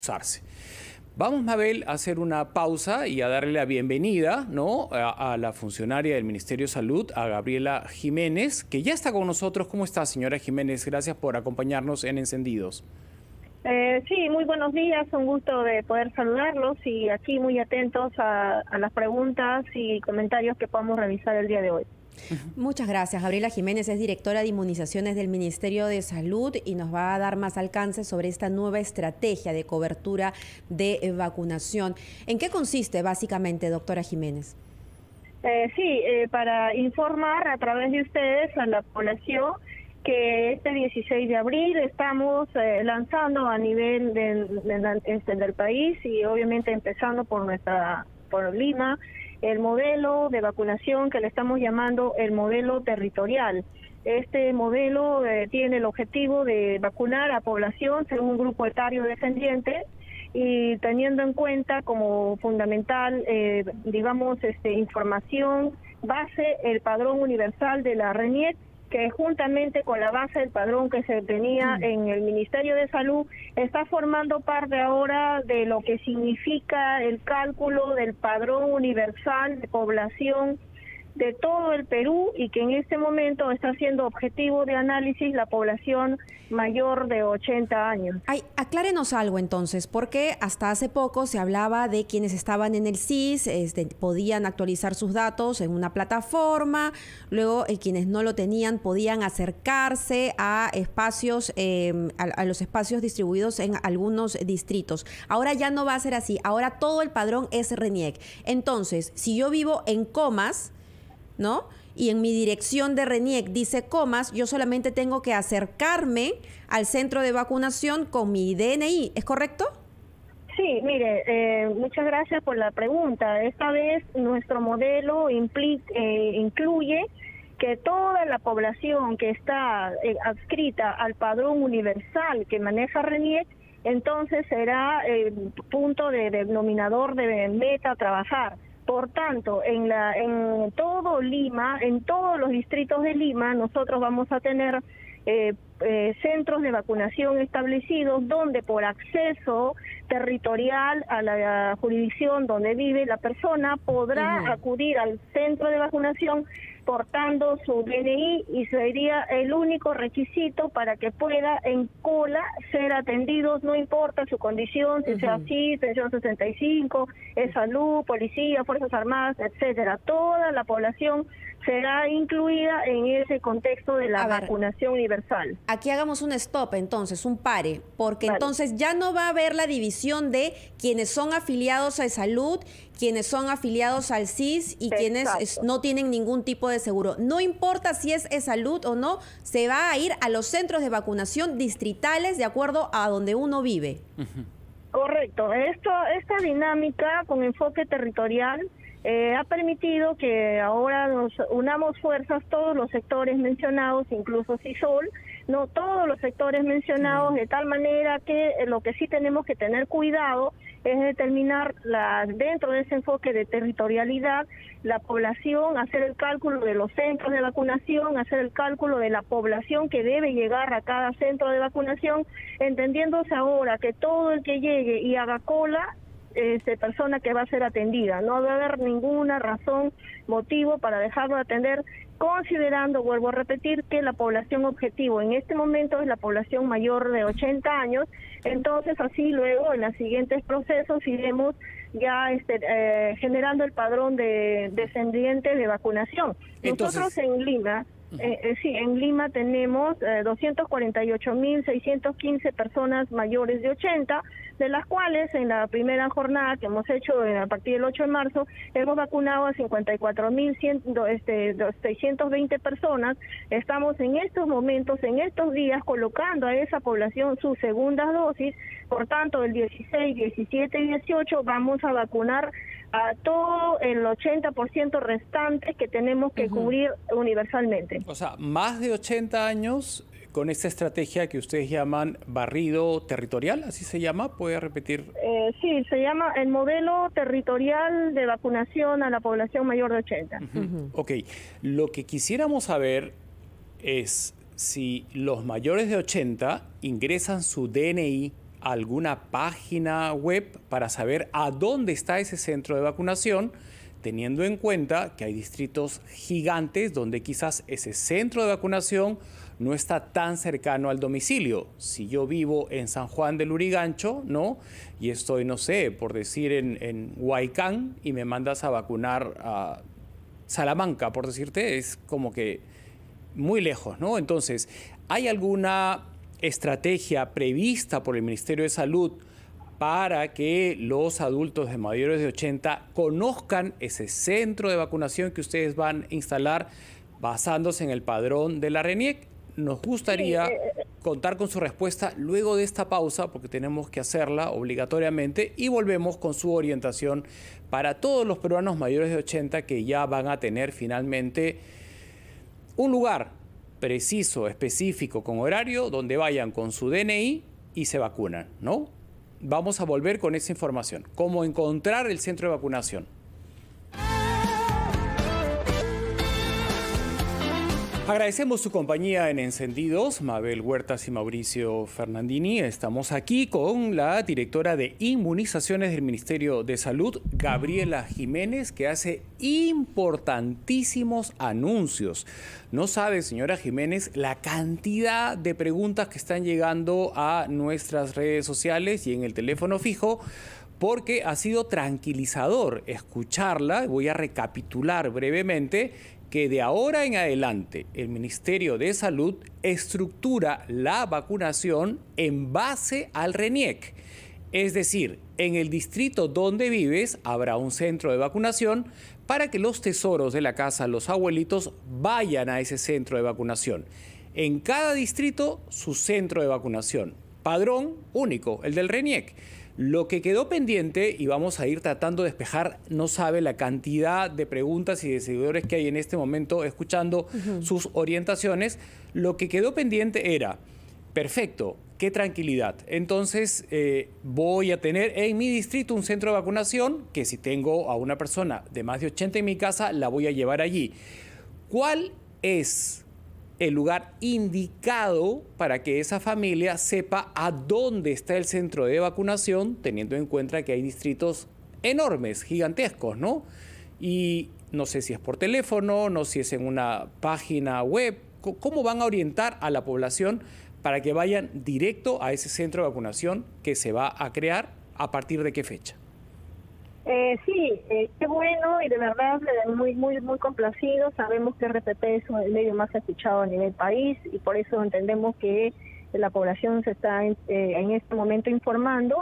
Usarse. Vamos, Mabel, a hacer una pausa y a darle la bienvenida, ¿no?, a la funcionaria del Ministerio de Salud, a Gabriela Jiménez, que ya está con nosotros. ¿Cómo está, señora Jiménez? Gracias por acompañarnos en Encendidos. Sí, muy buenos días, un gusto de poder saludarlos y aquí muy atentos a las preguntas y comentarios que podamos realizar el día de hoy. Muchas gracias. Gabriela Jiménez es directora de inmunizaciones del Ministerio de Salud y nos va a dar más alcance sobre esta nueva estrategia de cobertura de vacunación. ¿En qué consiste básicamente, doctora Jiménez? Para informar a través de ustedes a la población que este 16 de abril estamos lanzando a nivel del país y obviamente empezando por Lima, el modelo de vacunación que le estamos llamando el modelo territorial. Este modelo tiene el objetivo de vacunar a población según un grupo etario descendiente y teniendo en cuenta como fundamental, información base el padrón universal de la RENIEC, que juntamente con la base del padrón que se tenía en el Ministerio de Salud, está formando parte ahora de lo que significa el cálculo del padrón universal de población de todo el Perú y que en este momento está siendo objetivo de análisis la población mayor de 80 años. Aclárenos algo entonces, porque hasta hace poco se hablaba de quienes estaban en el SIS, podían actualizar sus datos en una plataforma, luego quienes no lo tenían podían acercarse a espacios, a los espacios distribuidos en algunos distritos. Ahora ya no va a ser así, ahora todo el padrón es RENIEC. Entonces, si yo vivo en Comas, ¿no?, y en mi dirección de RENIEC dice Comas, yo solamente tengo que acercarme al centro de vacunación con mi DNI, ¿es correcto? Sí, mire, muchas gracias por la pregunta. Esta vez nuestro modelo incluye que toda la población que está adscrita al padrón universal que maneja RENIEC, entonces será el punto de denominador de meta a trabajar. Por tanto, en todo Lima, en todos los distritos de Lima, nosotros vamos a tener centros de vacunación establecidos donde por acceso territorial a la jurisdicción donde vive la persona podrá acudir al centro de vacunación portando su DNI y sería el único requisito para que pueda en cola ser atendidos, no importa su condición, si sea así, pensión 65, es salud, policía, fuerzas armadas, etcétera. Toda la población será incluida en ese contexto de la vacunación universal. Aquí hagamos un stop entonces, un pare, porque entonces ya no va a haber la división de quienes son afiliados a salud, quienes son afiliados al SIS y quienes no tienen ningún tipo de seguro. No importa si es salud o no, se va a ir a los centros de vacunación distritales de acuerdo a donde uno vive. Correcto. Esta dinámica con enfoque territorial ha permitido que ahora nos unamos fuerzas todos los sectores mencionados, incluso CISOL, no todos los sectores mencionados, de tal manera que lo que sí tenemos que tener cuidado es determinar dentro de ese enfoque de territorialidad la población, hacer el cálculo de los centros de vacunación, hacer el cálculo de la población que debe llegar a cada centro de vacunación, entendiéndose ahora que todo el que llegue y haga cola persona que va a ser atendida. No va a haber ninguna razón, motivo para dejarlo de atender, considerando, vuelvo a repetir, que la población objetivo en este momento es la población mayor de 80 años, entonces así luego en los siguientes procesos iremos ya generando el padrón de descendientes de vacunación. Nosotros en Lima... en Lima tenemos 248.615 personas mayores de 80, de las cuales en la primera jornada que hemos hecho a partir del 8 de marzo, hemos vacunado a 54.620 personas. Estamos en estos momentos, en estos días, colocando a esa población sus segundas dosis. Por tanto, el 16, 17 y 18 vamos a vacunar a todo el 80% restante que tenemos que cubrir universalmente. O sea, más de 80 años con esta estrategia que ustedes llaman barrido territorial, ¿así se llama? ¿Puede repetir? Sí, se llama el modelo territorial de vacunación a la población mayor de 80. Ok, lo que quisiéramos saber es si los mayores de 80 ingresan su DNI alguna página web para saber a dónde está ese centro de vacunación, teniendo en cuenta que hay distritos gigantes donde quizás ese centro de vacunación no está tan cercano al domicilio. Si yo vivo en San Juan del Lurigancho, ¿no? Y estoy, no sé, por decir en Huaycán y me mandas a vacunar a Salamanca, por decirte, es como que muy lejos, ¿no? Entonces, ¿hay alguna estrategia prevista por el Ministerio de Salud para que los adultos de mayores de 80 conozcan ese centro de vacunación que ustedes van a instalar basándose en el padrón de la RENIEC? Nos gustaría contar con su respuesta luego de esta pausa, porque tenemos que hacerla obligatoriamente, y volvemos con su orientación para todos los peruanos mayores de 80 que ya van a tener finalmente un lugar preciso, específico, con horario, donde vayan con su DNI y se vacunan, ¿no? Vamos a volver con esa información. ¿Cómo encontrar el centro de vacunación? Agradecemos su compañía en Encendidos, Mabel Huertas y Mauricio Fernandini. Estamos aquí con la directora de Inmunizaciones del Ministerio de Salud, Gabriela Jiménez, que hace importantísimos anuncios. No sabe, señora Jiménez, la cantidad de preguntas que están llegando a nuestras redes sociales y en el teléfono fijo, porque ha sido tranquilizador escucharla. Voy a recapitular brevemente que de ahora en adelante el Ministerio de Salud estructura la vacunación en base al RENIEC. Es decir, en el distrito donde vives habrá un centro de vacunación para que los tesoros de la casa, los abuelitos, vayan a ese centro de vacunación. En cada distrito su centro de vacunación. Padrón único, el del RENIEC. Lo que quedó pendiente, y vamos a ir tratando de despejar, no sabe la cantidad de preguntas y de seguidores que hay en este momento escuchando sus orientaciones. Lo que quedó pendiente era, perfecto, qué tranquilidad. Entonces voy a tener en mi distrito un centro de vacunación que si tengo a una persona de más de 80 en mi casa, la voy a llevar allí. ¿Cuál es el lugar indicado para que esa familia sepa a dónde está el centro de vacunación, teniendo en cuenta que hay distritos enormes, gigantescos, ¿no? Y no sé si es por teléfono, no sé si es en una página web. ¿Cómo van a orientar a la población para que vayan directo a ese centro de vacunación que se va a crear? ¿A partir de qué fecha? Sí, qué bueno y de verdad muy complacido. Sabemos que RPP es el medio más escuchado a nivel país y por eso entendemos que la población se está en este momento informando.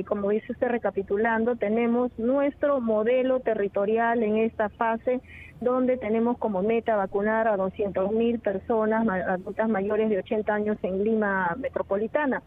Como dice usted, recapitulando, tenemos nuestro modelo territorial en esta fase donde tenemos como meta vacunar a 200.000 personas adultas mayores de 80 años en Lima metropolitana.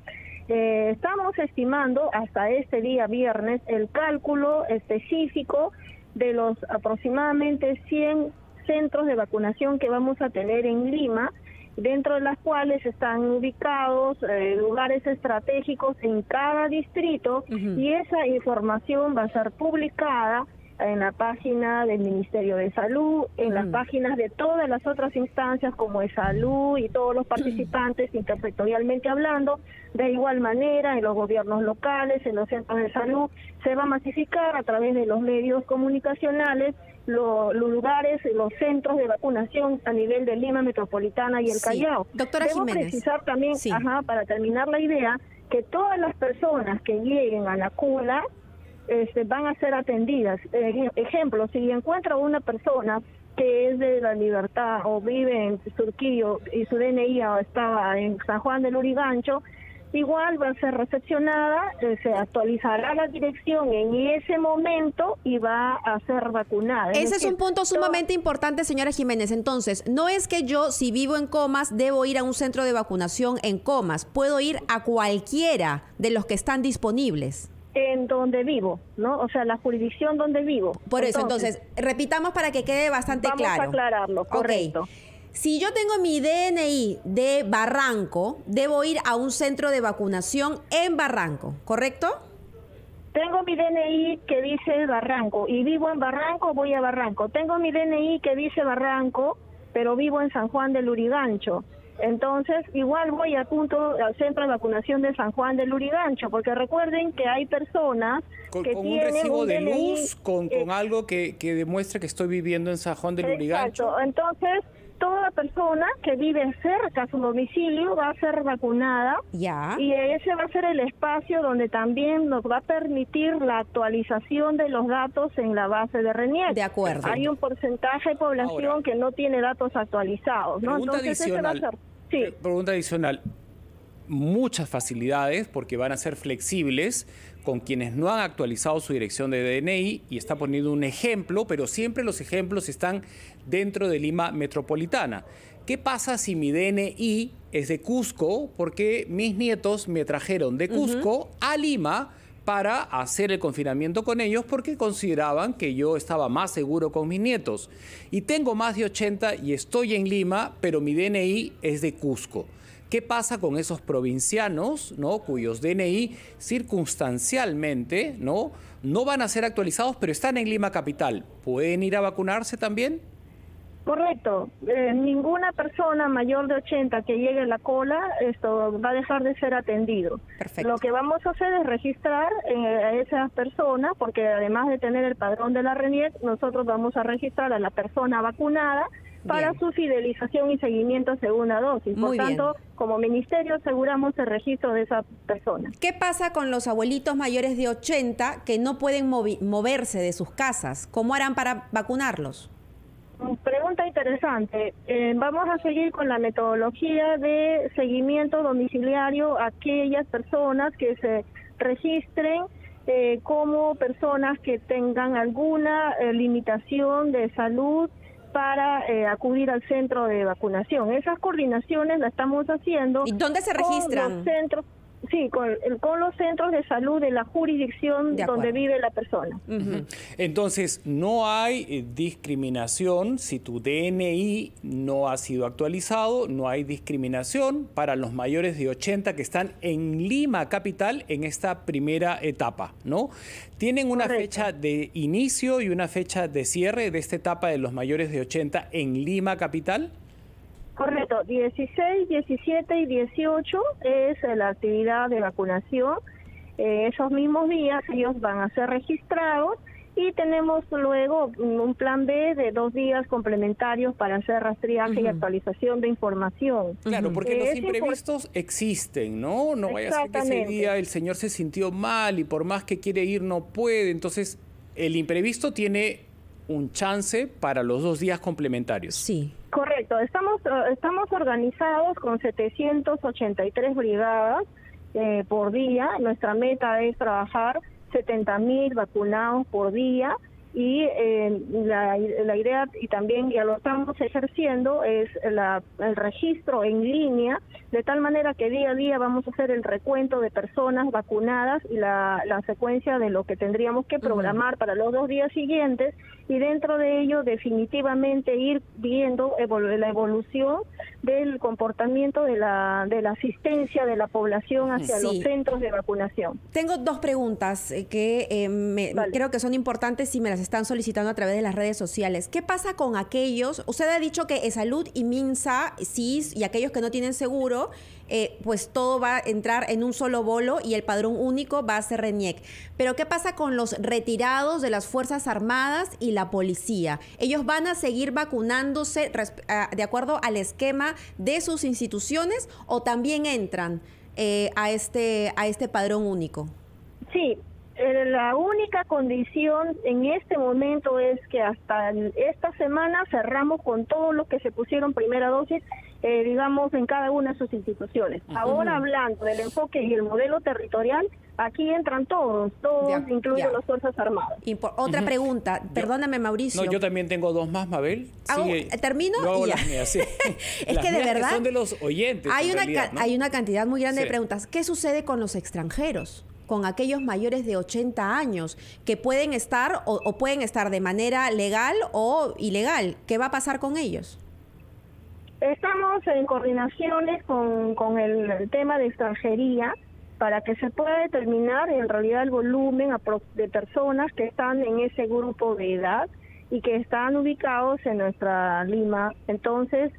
Estamos estimando hasta este día viernes el cálculo específico de los aproximadamente 100 centros de vacunación que vamos a tener en Lima, dentro de las cuales están ubicados lugares estratégicos en cada distrito, y esa información va a ser publicada en la página del Ministerio de Salud, en las páginas de todas las otras instancias como es Salud y todos los participantes intersektorialmente hablando. De igual manera, en los gobiernos locales, en los centros de salud, se va a masificar a través de los medios comunicacionales los lugares, los centros de vacunación a nivel de Lima metropolitana y el Callao. Doctora Debo Jiménez. precisar también, para terminar la idea, que todas las personas que lleguen a la cuna van a ser atendidas. Ejemplo, si encuentra una persona que es de La Libertad o vive en Surquillo y su DNI estaba en San Juan del Lurigancho, igual va a ser recepcionada, se actualizará la dirección en ese momento y va a ser vacunada. Ese es un punto sumamente importante, señora Jiménez. Entonces, no es que yo, si vivo en Comas, debo ir a un centro de vacunación en Comas. Puedo ir a cualquiera de los que están disponibles. En donde vivo, ¿no? O sea, la jurisdicción donde vivo. Por eso, entonces, repitamos para que quede bastante claro. Vamos a aclararlo, correcto. Okay. Si yo tengo mi DNI de Barranco, debo ir a un centro de vacunación en Barranco, ¿correcto? Tengo mi DNI que dice Barranco y vivo en Barranco, voy a Barranco. Tengo mi DNI que dice Barranco, pero vivo en San Juan del Lurigancho. Entonces, igual voy al centro de vacunación de San Juan del Lurigancho, porque recuerden que hay personas que con un tienen recibo un de DNI, luz, con algo que demuestre que estoy viviendo en San Juan del Lurigancho. Exacto. Entonces, toda persona que vive cerca a su domicilio va a ser vacunada. Ya. Y ese va a ser el espacio donde también nos va a permitir la actualización de los datos en la base de RENIEC. De acuerdo. Hay un porcentaje de población Ahora, que no tiene datos actualizados, ¿no? Pregunta Entonces, ese va a ser... Sí. Pregunta adicional. Muchas facilidades porque van a ser flexibles con quienes no han actualizado su dirección de DNI, y está poniendo un ejemplo, pero siempre los ejemplos están dentro de Lima Metropolitana. ¿Qué pasa si mi DNI es de Cusco? Porque mis nietos me trajeron de Cusco a Lima para hacer el confinamiento con ellos porque consideraban que yo estaba más seguro con mis nietos. Y tengo más de 80 y estoy en Lima, pero mi DNI es de Cusco. ¿Qué pasa con esos provincianos, ¿no?, cuyos DNI circunstancialmente no van a ser actualizados, pero están en Lima capital? ¿Pueden ir a vacunarse también? Correcto. Ninguna persona mayor de 80 que llegue a la cola esto va a dejar de ser atendido. Perfecto. Lo que vamos a hacer es registrar a esas personas, porque además de tener el padrón de la RENIEC, nosotros vamos a registrar a la persona vacunada para su fidelización y seguimiento a segunda dosis. Por tanto, como ministerio aseguramos el registro de esa persona. ¿Qué pasa con los abuelitos mayores de 80 que no pueden moverse de sus casas? ¿Cómo harán para vacunarlos? Pregunta interesante. Vamos a seguir con la metodología de seguimiento domiciliario a aquellas personas que se registren como personas que tengan alguna limitación de salud para acudir al centro de vacunación. Esas coordinaciones las estamos haciendo. ¿Y dónde se registran? Con los centros, sí, con los centros de salud de la jurisdicción donde vive la persona. Entonces, no hay discriminación si tu DNI no ha sido actualizado, no hay discriminación para los mayores de 80 que están en Lima capital en esta primera etapa, ¿no? ¿Tienen una fecha de inicio y una fecha de cierre de esta etapa de los mayores de 80 en Lima capital? Correcto, 16, 17 y 18 es la actividad de vacunación. Esos mismos días ellos van a ser registrados y tenemos luego un plan B de 2 días complementarios para hacer rastreaje y actualización de información. Claro, porque los imprevistos existen, ¿no? No vaya a ser que ese día el señor se sintió mal y por más que quiere ir no puede. Entonces, el imprevisto tiene un chance para los 2 días complementarios. Sí. Correcto, estamos organizados con 783 brigadas por día. Nuestra meta es trabajar 70.000 vacunados por día y la idea, y también ya lo estamos ejerciendo, es el registro en línea, de tal manera que día a día vamos a hacer el recuento de personas vacunadas y la secuencia de lo que tendríamos que programar para los 2 días siguientes, y dentro de ello definitivamente ir viendo la evolución del comportamiento de la asistencia de la población hacia los centros de vacunación. Tengo 2 preguntas que creo que son importantes y me las están solicitando a través de las redes sociales. ¿Qué pasa con aquellos? Usted ha dicho que Salud y Minsa, CIS y aquellos que no tienen seguro, pues todo va a entrar en un solo bolo y el padrón único va a ser RENIEC. Pero ¿qué pasa con los retirados de las Fuerzas Armadas y la policía? ¿Ellos van a seguir vacunándose de acuerdo al esquema de sus instituciones o también entran a este padrón único? Sí. La única condición en este momento es que hasta esta semana cerramos con todos los que se pusieron primera dosis, digamos, en cada una de sus instituciones. Ahora, hablando del enfoque y el modelo territorial, aquí entran todos incluidos las Fuerzas Armadas. Otra pregunta, perdóname, Mauricio. No, yo también tengo 2 más, Mabel. ¿Termino? Yo hago y ya. las mías, sí. Es las que de mías verdad que son de los oyentes. Hay una cantidad muy grande de preguntas. ¿Qué sucede con los extranjeros? Con aquellos mayores de 80 años que pueden estar o pueden estar de manera legal o ilegal. ¿Qué va a pasar con ellos? Estamos en coordinaciones con el tema de extranjería para que se pueda determinar en realidad el volumen de personas que están en ese grupo de edad y que están ubicados en nuestra Lima. Entonces,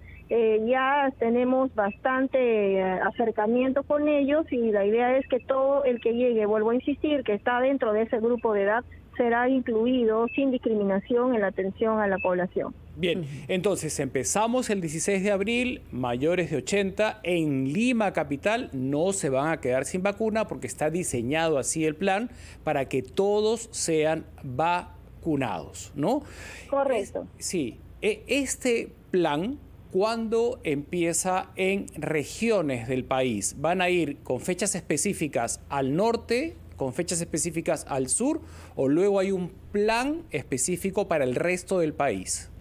ya tenemos bastante acercamiento con ellos y la idea es que todo el que llegue, vuelvo a insistir, que está dentro de ese grupo de edad, será incluido sin discriminación en la atención a la población. Bien, entonces empezamos el 16 de abril, mayores de 80 en Lima capital no se van a quedar sin vacuna porque está diseñado así el plan para que todos sean vacunados, ¿no? Correcto. Sí, este plan, ¿cuándo empieza en regiones del país? ¿Van a ir con fechas específicas al norte, con fechas específicas al sur, o luego hay un plan específico para el resto del país?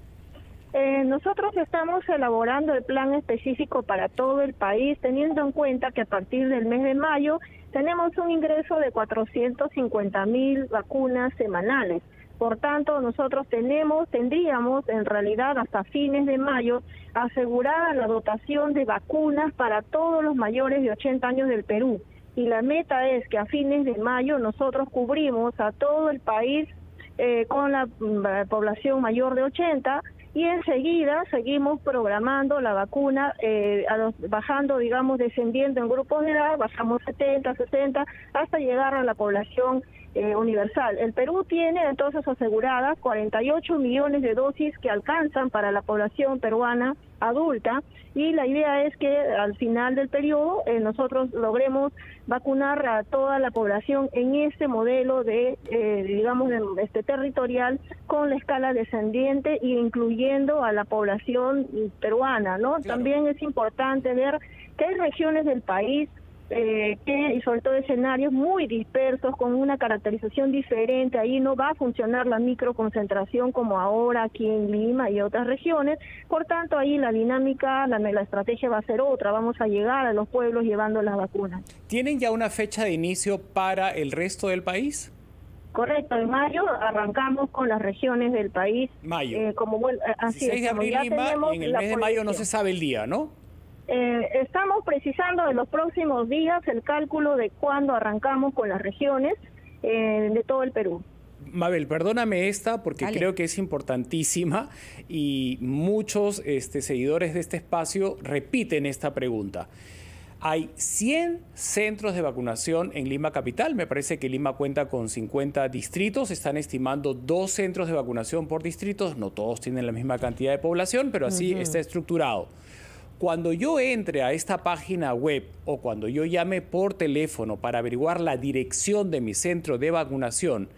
Nosotros estamos elaborando el plan específico para todo el país, teniendo en cuenta que a partir del mes de mayo tenemos un ingreso de 450.000 vacunas semanales. Por tanto, nosotros tendríamos en realidad hasta fines de mayo asegurada la dotación de vacunas para todos los mayores de 80 años del Perú. Y la meta es que a fines de mayo nosotros cubrimos a todo el país con la población mayor de 80 y enseguida seguimos programando la vacuna, bajando, digamos, descendiendo en grupos de edad, bajamos 70, 60, hasta llegar a la población universal. El Perú tiene entonces aseguradas 48 millones de dosis que alcanzan para la población peruana adulta y la idea es que al final del periodo nosotros logremos vacunar a toda la población en este modelo de, digamos, territorial con la escala descendiente e incluyendo a la población peruana, ¿no? Claro. También es importante ver que hay regiones del país y sobre todo escenarios muy dispersos con una caracterización diferente. Ahí no va a funcionar la microconcentración como ahora aquí en Lima y otras regiones. Por tanto, ahí la dinámica, la estrategia va a ser otra. Vamos a llegar a los pueblos llevando las vacunas. ¿Tienen ya una fecha de inicio para el resto del país? Correcto, en mayo arrancamos con las regiones del país. Mayo. Así 16 de abril Lima, y en el mes de mayo no se sabe el día, ¿no? Estamos precisando en los próximos días el cálculo de cuándo arrancamos con las regiones de todo el Perú. Mabel, perdóname esta porque Dale. Creo que es importantísima y muchos seguidores de este espacio repiten esta pregunta. Hay 100 centros de vacunación en Lima capital. Me parece que Lima cuenta con 50 distritos. Están estimando 2 centros de vacunación por distritos. No todos tienen la misma cantidad de población, pero así está estructurado. Cuando yo entre a esta página web o cuando yo llame por teléfono para averiguar la dirección de mi centro de vacunación,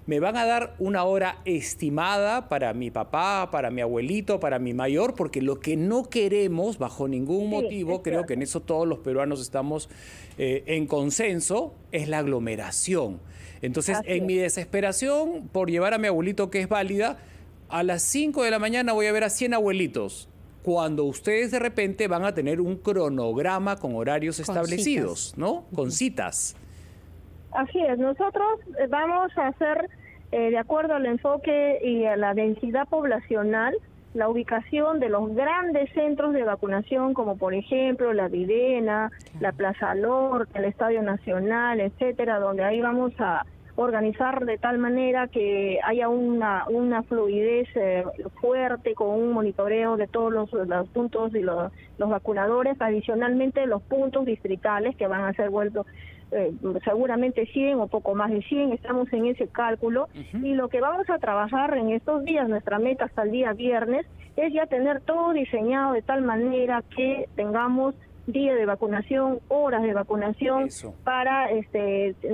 me van a dar una hora estimada para mi papá, para mi abuelito, para mi mayor, porque lo que no queremos, bajo ningún motivo, creo que en eso todos los peruanos estamos en consenso, es la aglomeración. Entonces, en mi desesperación por llevar a mi abuelito, que es válida, a las 5 de la mañana voy a ver a 100 abuelitos. Cuando ustedes de repente van a tener un cronograma con horarios establecidos, citas, ¿no? Con citas. Así es, nosotros vamos a hacer, de acuerdo al enfoque y a la densidad poblacional, la ubicación de los grandes centros de vacunación, como por ejemplo la Videna, la Plaza Norte, el Estadio Nacional, etcétera, donde ahí vamos a organizar de tal manera que haya una fluidez fuerte con un monitoreo de todos los puntos y los vacunadores, adicionalmente los puntos distritales que van a ser vueltos seguramente 100 o poco más de 100, estamos en ese cálculo y lo que vamos a trabajar en estos días, nuestra meta hasta el día viernes, es ya tener todo diseñado de tal manera que tengamos día de vacunación, horas de vacunación. Eso. Para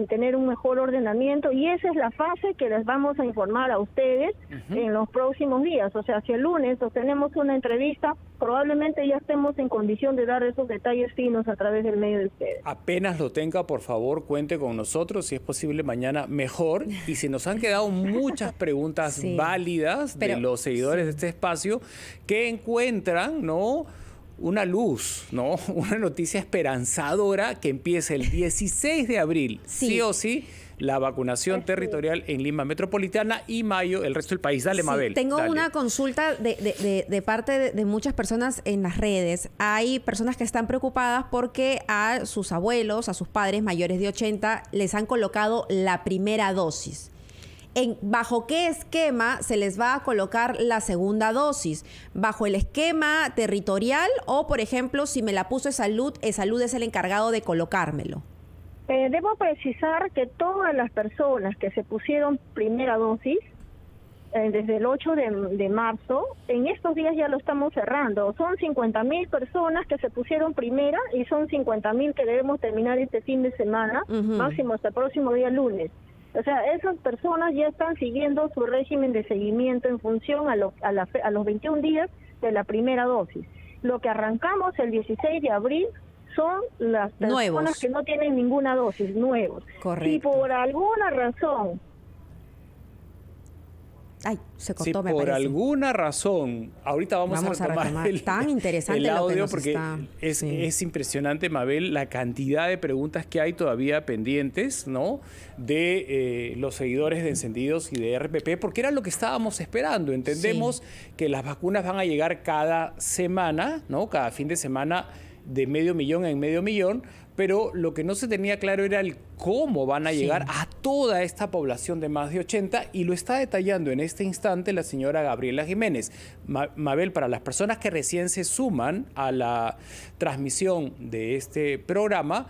tener un mejor ordenamiento y esa es la fase que les vamos a informar a ustedes en los próximos días. O sea, si el lunes tenemos una entrevista, probablemente ya estemos en condición de dar esos detalles finos a través del medio de ustedes. Apenas lo tenga, por favor, cuente con nosotros, si es posible mañana mejor. Y si nos han quedado muchas preguntas válidas de los seguidores de este espacio que encuentran, ¿no?, una luz, ¿no? Una noticia esperanzadora que empiece el 16 de abril, sí o sí, la vacunación territorial en Lima Metropolitana y mayo el resto del país. Dale, Mabel. Tengo dale. una consulta de parte de muchas personas en las redes. Hay personas que están preocupadas porque a sus abuelos, a sus padres mayores de 80, les han colocado la primera dosis. ¿Bajo qué esquema se les va a colocar la segunda dosis? ¿Bajo el esquema territorial o, por ejemplo, si me la puso Salud es el encargado de colocármelo? Debo precisar que todas las personas que se pusieron primera dosis, desde el 8 de marzo, en estos días ya lo estamos cerrando. Son 50.000 personas que se pusieron primera y son 50.000 que debemos terminar este fin de semana, máximo hasta el próximo día lunes. O sea, esas personas ya están siguiendo su régimen de seguimiento en función a los 21 días de la primera dosis. Lo que arrancamos el 16 de abril son las personas que no tienen ninguna dosis, nuevos. Correcto. Si por alguna razón... Ay, se cortó, si me por parece. alguna razón, ahorita vamos a retomar tan interesante el audio, lo que nos porque está... es impresionante, Mabel, la cantidad de preguntas que hay todavía pendientes, ¿no?, de los seguidores de Encendidos y de RPP, porque era lo que estábamos esperando. Entendemos que las vacunas van a llegar cada semana, ¿no?, cada fin de semana, de 500.000 en 500.000, pero lo que no se tenía claro era el cómo van a llegar a toda esta población de más de 80, y lo está detallando en este instante la señora Gabriela Jiménez. Mabel, para las personas que recién se suman a la transmisión de este programa,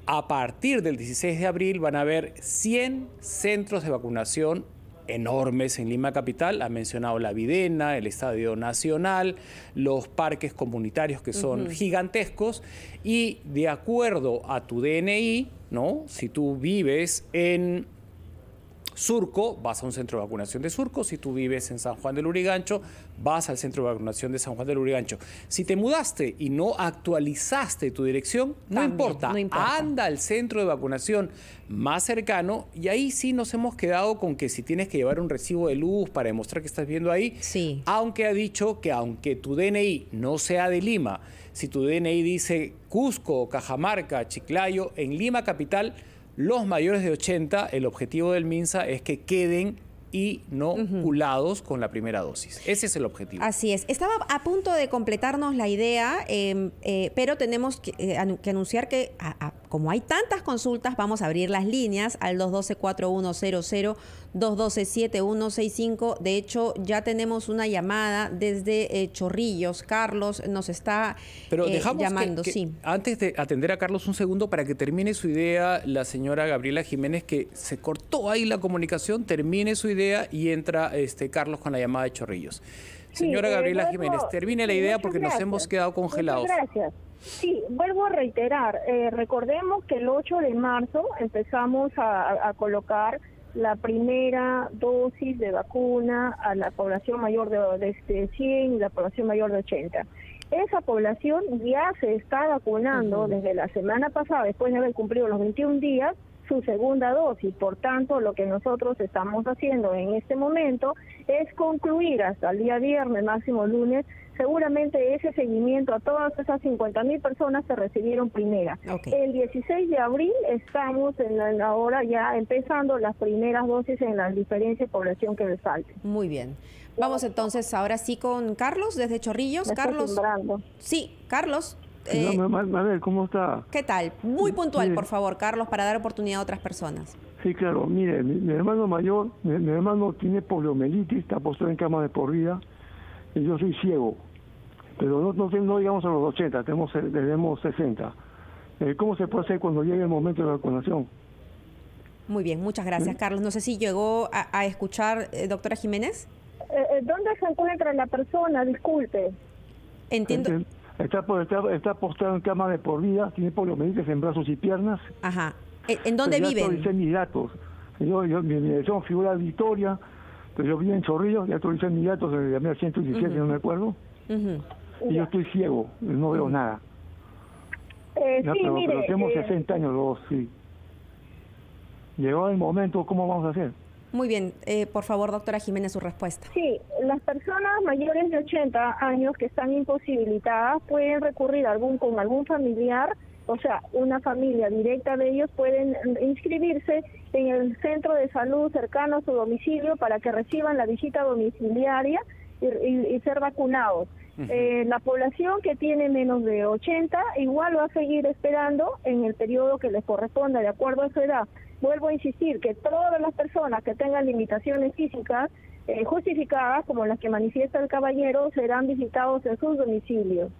a partir del 16 de abril van a haber 100 centros de vacunación enormes en Lima Capital. Ha mencionado la Videna, el Estadio Nacional, los parques comunitarios que son gigantescos, y de acuerdo a tu DNI, ¿no?, si tú vives en Surco, vas a un centro de vacunación de Surco. Si tú vives en San Juan del Lurigancho, vas al centro de vacunación de San Juan del Lurigancho. Si te mudaste y no actualizaste tu dirección, no importa, anda al centro de vacunación más cercano, y ahí sí nos hemos quedado con que si tienes que llevar un recibo de luz para demostrar que estás viendo ahí, aunque ha dicho que aunque tu DNI no sea de Lima, si tu DNI dice Cusco, Cajamarca, Chiclayo, en Lima Capital, los mayores de 80, el objetivo del MINSA es que queden inoculados con la primera dosis. Ese es el objetivo. Así es. Estaba a punto de completarnos la idea, pero tenemos que anunciar que como hay tantas consultas, vamos a abrir las líneas al 212-4100, 212-7165. De hecho, ya tenemos una llamada desde Chorrillos. Carlos nos está llamando. Antes de atender a Carlos, un segundo para que termine su idea la señora Gabriela Jiménez, que se cortó ahí la comunicación, termine su idea y entra Carlos con la llamada de Chorrillos. Señora Gabriela Jiménez, termine la idea porque nos hemos quedado congelados. Muchas gracias. Sí, vuelvo a reiterar, recordemos que el 8 de marzo empezamos a colocar la primera dosis de vacuna a la población mayor de 100 y la población mayor de 80. Esa población ya se está vacunando desde la semana pasada, después de haber cumplido los 21 días, su segunda dosis. Por tanto, lo que nosotros estamos haciendo en este momento es concluir hasta el día viernes, máximo lunes, seguramente ese seguimiento a todas esas 50.000 personas que recibieron primera. El 16 de abril estamos ahora ya empezando las primeras dosis en las diferentes población que les falte. Muy bien. Vamos entonces ahora sí con Carlos desde Chorrillos. Carlos. Sí, Carlos. Mabel, ¿cómo está? ¿Qué tal? Muy puntual, por favor, Carlos, para dar oportunidad a otras personas. Sí, claro. Mire, mi hermano mayor, mi hermano tiene poliomielitis, está postrado en cama de por vida, y yo soy ciego. Pero no llegamos a los 80, tenemos 60. ¿Cómo se puede hacer cuando llegue el momento de la vacunación? Muy bien, muchas gracias, Carlos. No sé si llegó a escuchar, doctora Jiménez. ¿Dónde se encuentra la persona? Disculpe. Entiendo. Está postrado en cama de por vida, tiene poliomielitis en brazos y piernas. Ajá. ¿En dónde viven? Ya actualicé mis datos. Mi dirección figura Victoria, pero yo vivo en Chorrillos, ya actualicé mis datos, llamé al 117, no me acuerdo. Y yo estoy ciego, no veo nada. Pero tenemos 60 años los dos, sí. Llegó el momento, ¿cómo vamos a hacer? Muy bien, por favor, doctora Jiménez, su respuesta. Sí, las personas mayores de 80 años que están imposibilitadas pueden recurrir con algún familiar, o sea, una familia directa de ellos, pueden inscribirse en el centro de salud cercano a su domicilio para que reciban la visita domiciliaria y ser vacunados. La población que tiene menos de 80 igual va a seguir esperando en el periodo que les corresponda de acuerdo a su edad. vuelvo a insistir que todas las personas que tengan limitaciones físicas justificadas, como las que manifiesta el caballero, serán visitados en sus domicilios.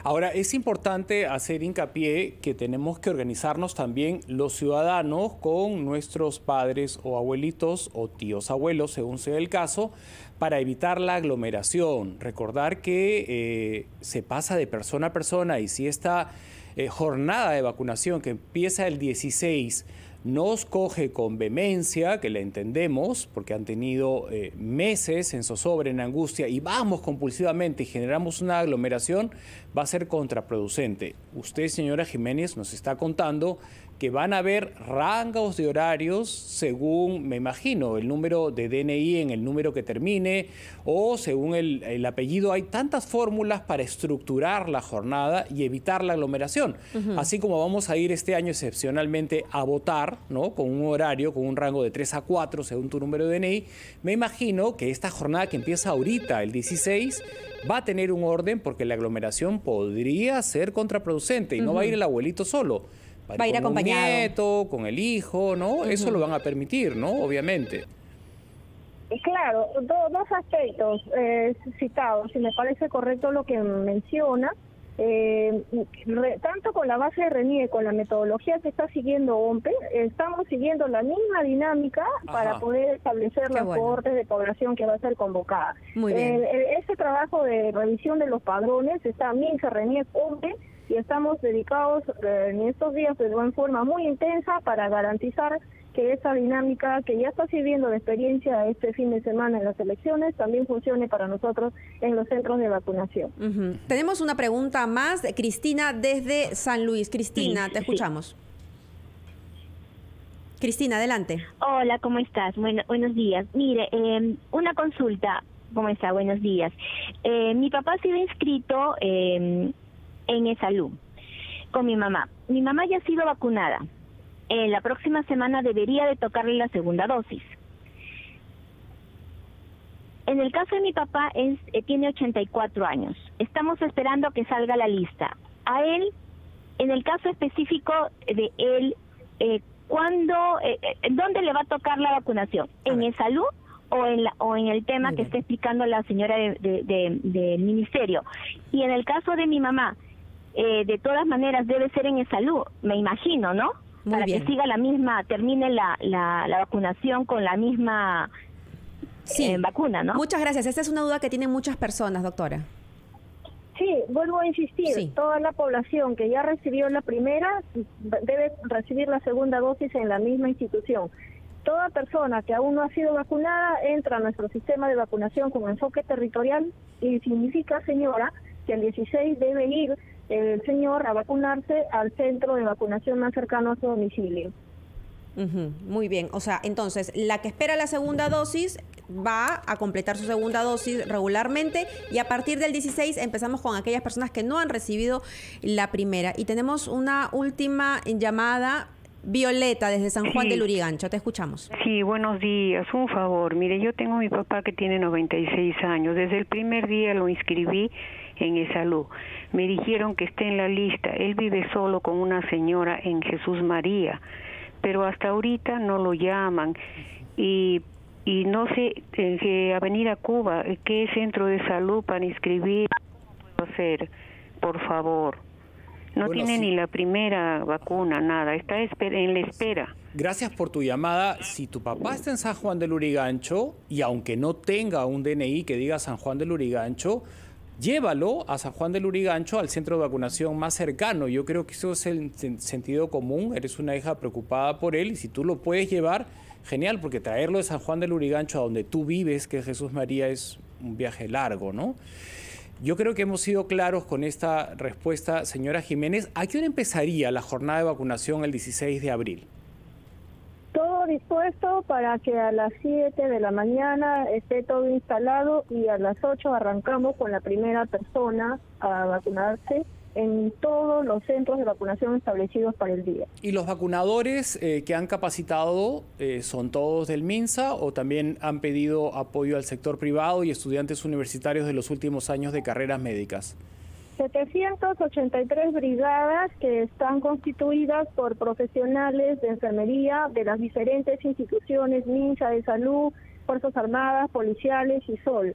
Ahora, es importante hacer hincapié que tenemos que organizarnos también los ciudadanos con nuestros padres o abuelitos o tíos abuelos, según sea el caso, para evitar la aglomeración. Recordar que se pasa de persona a persona, y si esta jornada de vacunación que empieza el 16 nos coge con vehemencia, que la entendemos, porque han tenido meses en zozobra, en angustia, y vamos compulsivamente y generamos una aglomeración, va a ser contraproducente. Usted, señora Jiménez, nos está contando que van a haber rangos de horarios según, me imagino, el número de DNI en el número que termine, o según el apellido. Hay tantas fórmulas para estructurar la jornada y evitar la aglomeración. Así como vamos a ir este año excepcionalmente a votar, ¿no?, con un horario, con un rango de 3 a 4 según tu número de DNI, me imagino que esta jornada que empieza ahorita, el 16, va a tener un orden, porque la aglomeración podría ser contraproducente y no va a ir el abuelito solo. Va a ir acompañado. Con el nieto, con el hijo, ¿no? Eso lo van a permitir, ¿no? Obviamente. Claro, dos aspectos citados, y me parece correcto lo que menciona. Tanto con la base de RENIE, con la metodología que está siguiendo OMPE, estamos siguiendo la misma dinámica para poder establecer las cohortes de población que va a ser convocada. Muy bien. Ese trabajo de revisión de los padrones está MINSA, RENIE, OMPE, y estamos dedicados en estos días de una forma muy intensa para garantizar que esta dinámica que ya está sirviendo de experiencia este fin de semana en las elecciones también funcione para nosotros en los centros de vacunación. Tenemos una pregunta más, Cristina, desde San Luis. Cristina, sí, te escuchamos. Cristina, adelante. Hola, ¿cómo estás? Buenos días. Mire, una consulta. ¿Cómo está? Buenos días. Mi papá ha sido inscrito en eSalud con mi mamá. Mi mamá ya ha sido vacunada. La próxima semana debería de tocarle la segunda dosis. En el caso de mi papá, tiene 84 años. Estamos esperando que salga la lista. A él, en el caso específico de él, ¿dónde le va a tocar la vacunación? ¿En eSalud o en el tema que está explicando la señora del ministerio? Y en el caso de mi mamá, de todas maneras debe ser en eSalud, me imagino, ¿no? Para que siga la misma, termine la vacunación con la misma vacuna, ¿no? Muchas gracias. Esta es una duda que tienen muchas personas, doctora. Sí, vuelvo a insistir, toda la población que ya recibió la primera debe recibir la segunda dosis en la misma institución. Toda persona que aún no ha sido vacunada entra a nuestro sistema de vacunación con enfoque territorial, y significa, señora, que el 16 debe ir el señor a vacunarse al centro de vacunación más cercano a su domicilio. Muy bien, o sea, entonces la que espera la segunda dosis va a completar su segunda dosis regularmente, y a partir del 16 empezamos con aquellas personas que no han recibido la primera. Y tenemos una última llamada. Violeta, desde San Juan del Lurigancho, te escuchamos. Sí, buenos días. Un favor, mire, yo tengo a mi papá que tiene 96 años. Desde el primer día lo inscribí en eSalud. Me dijeron que esté en la lista. Él vive solo con una señora en Jesús María, pero hasta ahorita no lo llaman. Y no sé, en Avenida Cuba, ¿qué centro de salud para inscribir? ¿Cómo puedo hacer? Por favor. No tiene ni la primera vacuna, nada. Está en la espera. Gracias por tu llamada. Si tu papá está en San Juan del Lurigancho, y aunque no tenga un DNI que diga San Juan del Lurigancho, llévalo a San Juan del Lurigancho, al centro de vacunación más cercano. Yo creo que eso es el sentido común. Eres una hija preocupada por él, y si tú lo puedes llevar, genial, porque traerlo de San Juan del Lurigancho a donde tú vives, que es Jesús María, es un viaje largo, ¿no? Yo creo que hemos sido claros con esta respuesta, señora Jiménez. ¿A qué hora empezaría la jornada de vacunación el 16 de abril? Todo dispuesto para que a las 7 de la mañana esté todo instalado, y a las 8 arrancamos con la primera persona a vacunarse en todos los centros de vacunación establecidos para el día. ¿Y los vacunadores que han capacitado son todos del MINSA, o también han pedido apoyo al sector privado y estudiantes universitarios de los últimos años de carreras médicas? 783 brigadas que están constituidas por profesionales de enfermería de las diferentes instituciones, MINSA de salud, Fuerzas Armadas, policiales y SOL.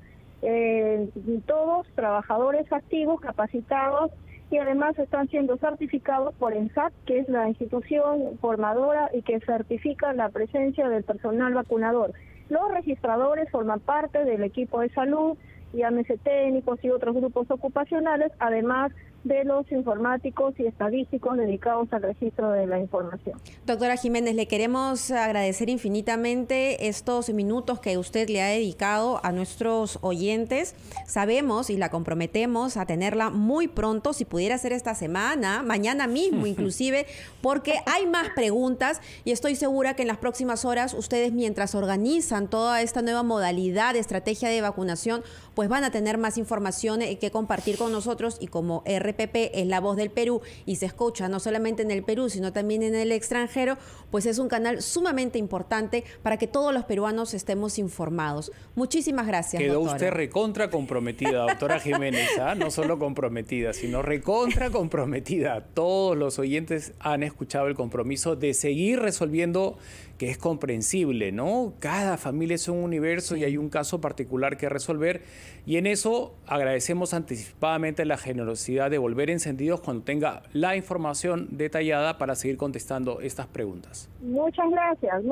Todos trabajadores activos, capacitados, y además están siendo certificados por ENSAT, que es la institución formadora y que certifica la presencia del personal vacunador. Los registradores forman parte del equipo de salud, llámese técnicos y otros grupos ocupacionales, además de los informáticos y estadísticos dedicados al registro de la información. Doctora Jiménez, le queremos agradecer infinitamente estos minutos que usted le ha dedicado a nuestros oyentes. Sabemos y la comprometemos a tenerla muy pronto, si pudiera ser esta semana, mañana mismo inclusive, porque hay más preguntas y estoy segura que en las próximas horas ustedes, mientras organizan toda esta nueva modalidad de estrategia de vacunación, pues van a tener más información que compartir con nosotros, y como RPP es la voz del Perú y se escucha no solamente en el Perú, sino también en el extranjero, pues es un canal sumamente importante para que todos los peruanos estemos informados. Muchísimas gracias, Quedó doctora. usted recontra comprometida, doctora Jiménez, ¿ah? No solo comprometida, sino recontra comprometida. Todos los oyentes han escuchado el compromiso de seguir resolviendo, que es comprensible, ¿no? Cada familia es un universo y hay un caso particular que resolver, y en eso agradecemos anticipadamente la generosidad de volver encendidos cuando tenga la información detallada para seguir contestando estas preguntas. Muchas gracias,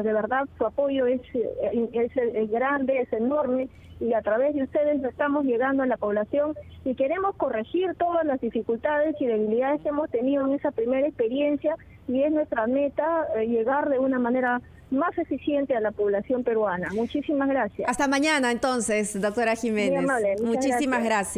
de verdad su apoyo es grande, es enorme, y a través de ustedes estamos llegando a la población y queremos corregir todas las dificultades y debilidades que hemos tenido en esa primera experiencia, y es nuestra meta llegar de una manera más eficiente a la población peruana. Muchísimas gracias. Hasta mañana entonces, doctora Jiménez. Muy amable, muchas Muchísimas gracias. gracias.